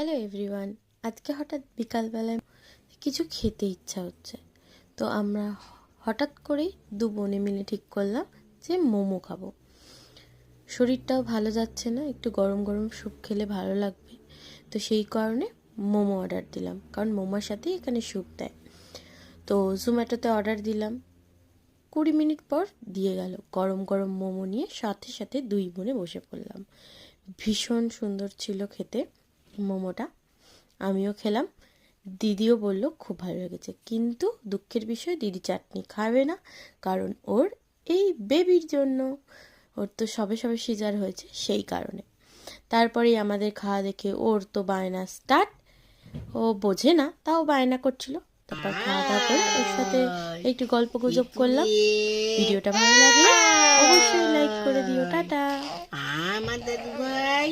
Hello everyone. আজকে হঠাৎ বিকালবেলায় কিছু খেতে ইচ্ছা হচ্ছে, তো আমরা হঠাৎ করেই দু বোনে মিলে ঠিক করলাম যে মোমো খাবো। শরীরটাও ভালো যাচ্ছে না, একটু গরম গরম স্যুপ খেলে ভালো লাগবে, তো সেই কারণে মোমো অর্ডার দিলাম, কারণ মোমোর সাথে এখানে স্যুপ দেয়। তো জোম্যাটোতে অর্ডার দিলাম, 20 মিনিট পর দিয়ে গেল গরম গরম মোমো নিয়ে। সাথে সাথে দুই বোনে বসে পড়লাম। ভীষণ সুন্দর ছিল খেতে মোমোটা, আমিও খেলাম। দিদিও বলল খুব ভালো লেগেছে, কিন্তু দুঃখের বিষয় দিদি চাটনি খাবে না, কারণ ওর এই বেবির জন্য, ওর তো সবে সবে সিজার হয়েছে সেই কারণে। তারপরেই আমাদের খাওয়া দেখে ওর তো বায়না স্টার্ট, ও বোঝে না তাও বায়না করছিল। তারপর খাওয়া দাওয়া করে ওর সাথে একটু গল্প গুজব করলাম। ভিডিওটা ভালো লাগলে অবশ্যই লাইক করে দিও। টাটা। আমাদের ভাই